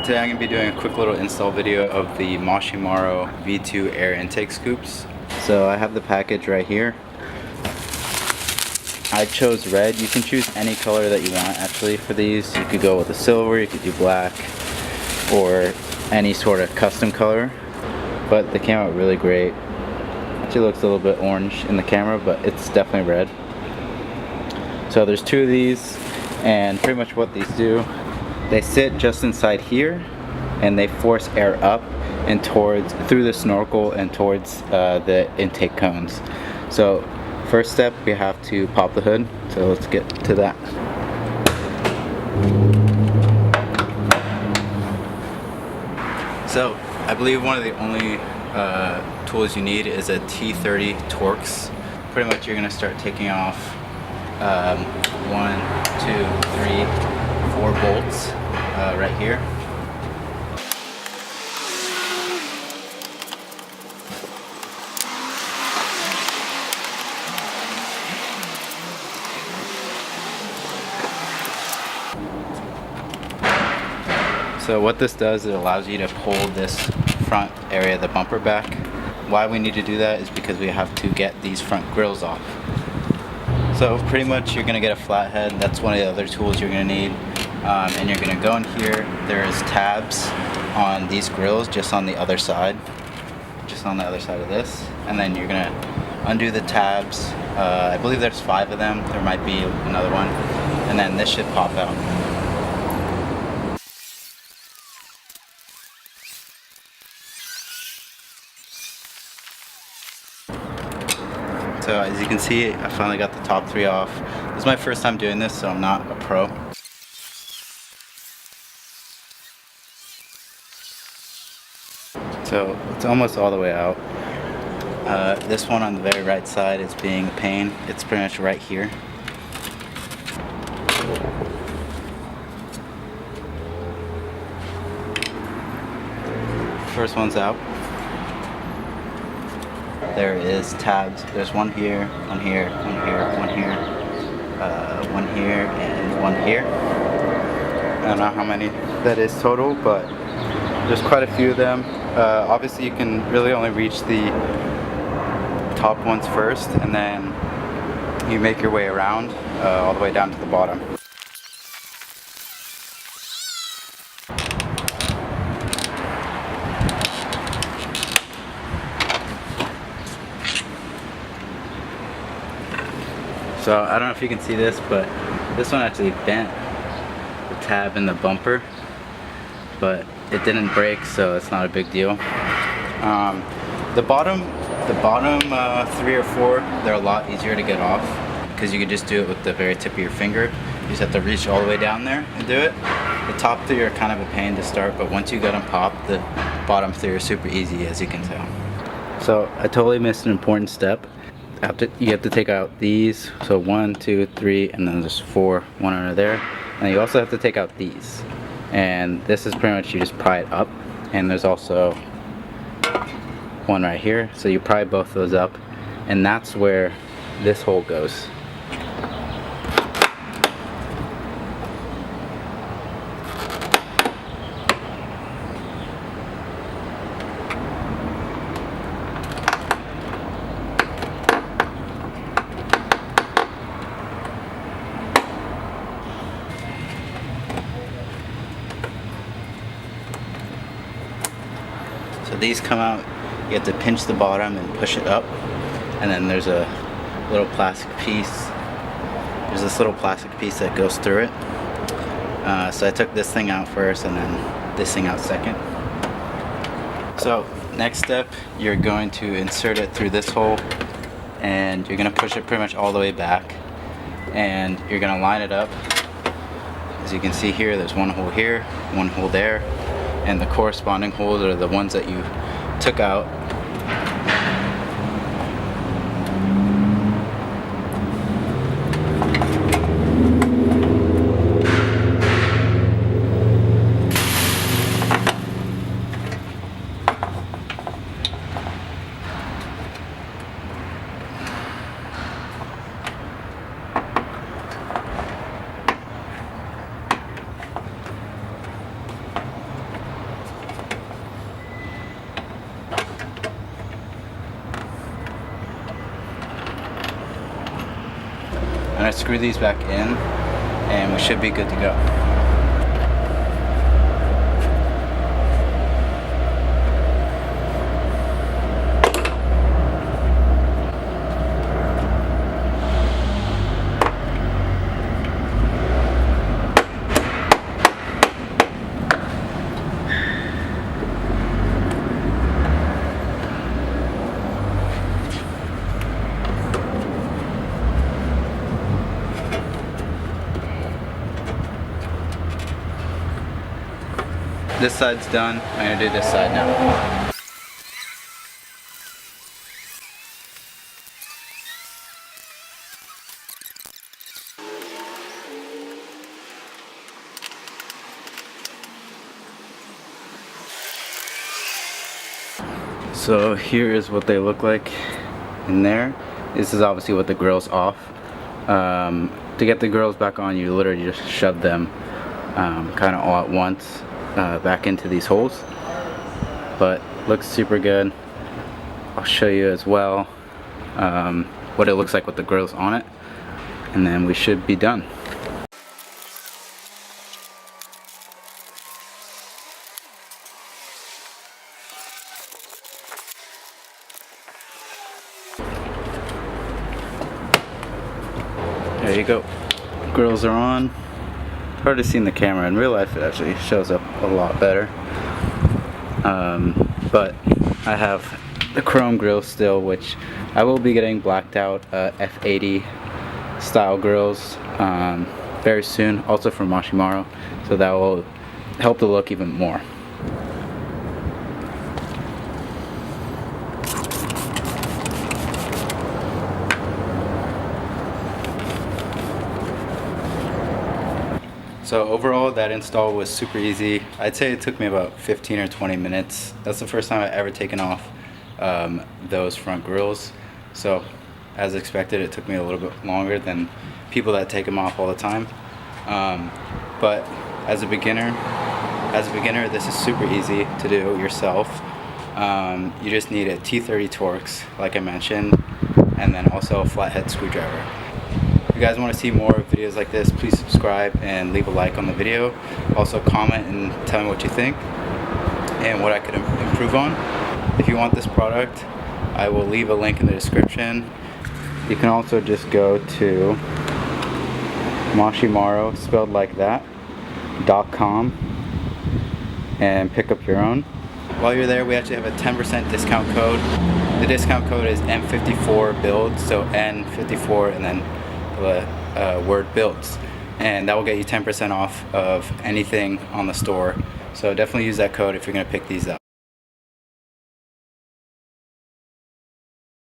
Today I'm going to be doing a quick little install video of the Mashimarho V2 air intake scoops. So I have the package right here. I chose red. You can choose any color that you want actually for these. You could go with a silver, you could do black, or any sort of custom color. But they came out really great. Actually looks a little bit orange in the camera, but it's definitely red. So there's two of these, and pretty much what these do, they sit just inside here and they force air up and towards through the snorkel and towards the intake cones. So first step, we have to pop the hood, so let's get to that. So I believe one of the only tools you need is a T30 Torx. Pretty much you're going to start taking off 1, 2, 3, 4 bolts right here. So what this does, it allows you to pull this front area of the bumper back. Why we need to do that is because we have to get these front grills off. So pretty much you're going to get a flathead. That's one of the other tools you're going to need. And you're going to go in here. There's tabs on these grills just on the other side. Just on the other side of this. And then you're going to undo the tabs. I believe there's 5 of them. There might be another one. And then this should pop out. So as you can see, I finally got the top 3 off. This is my first time doing this, so I'm not a pro. So it's almost all the way out. This one on the very right side is being a pain. It's pretty much right here. First one's out. There is tabs. There's one here, one here, one here, one here, one here, and one here. I don't know how many that is total, but there's quite a few of them. Obviously you can really only reach the top ones first, and then you make your way around all the way down to the bottom. So I don't know if you can see this, but this one actually bent the tab in the bumper, but it didn't break, so it's not a big deal. The bottom 3 or 4, they're a lot easier to get off because you can just do it with the very tip of your finger. You just have to reach all the way down there and do it. The top 3 are kind of a pain to start, but once you get them popped, the bottom 3 are super easy, as you can tell. So I totally missed an important step. You have to take out these, so 1, 2, 3, and then there's 4, one under there. And you also have to take out these. And this is pretty much, you just pry it up. And there's also one right here, so you pry both those up. And that's where this hole goes. So these come out, you have to pinch the bottom and push it up, and then there's a little plastic piece. There's this little plastic piece that goes through it. So I took this thing out first and then this thing out second. So next step, you're going to insert it through this hole, and you're going to push it pretty much all the way back, and you're going to line it up. As you can see here, there's one hole here, one hole there, and the corresponding holes are the ones that you took out. gonna screw these back in and we should be good to go. This side's done. I'm gonna do this side now. So here is what they look like in there. This is obviously with the grills off. To get the grills back on, you literally just shove them kind of all at once back into these holes. But looks super good. I'll show you as well what it looks like with the grills on it, and then we should be done. There you go. Grills are on. Hard to see in the camera. In real life it actually shows up a lot better. But I have the chrome grill still, which I will be getting blacked out F80 style grills very soon, also from Mashimarho, so that will help the look even more. So overall, that install was super easy. I'd say it took me about 15 or 20 minutes. That's the first time I've ever taken off those front grills. So as expected, it took me a little bit longer than people that take them off all the time. But as a beginner, this is super easy to do yourself. You just need a T30 Torx, like I mentioned, and then also a flathead screwdriver. If you guys want to see more videos like this, please subscribe and leave a like on the video. Also comment and tell me what you think and what I could improve on. If you want this product, I will leave a link in the description. You can also just go to Mashimarho, spelled like that, .com, and pick up your own. While you're there, we actually have a 10% discount code. The discount code is M54BUILD, so N54 and then the word builds, and that will get you 10% off of anything on the store. So definitely use that code if you're going to pick these up.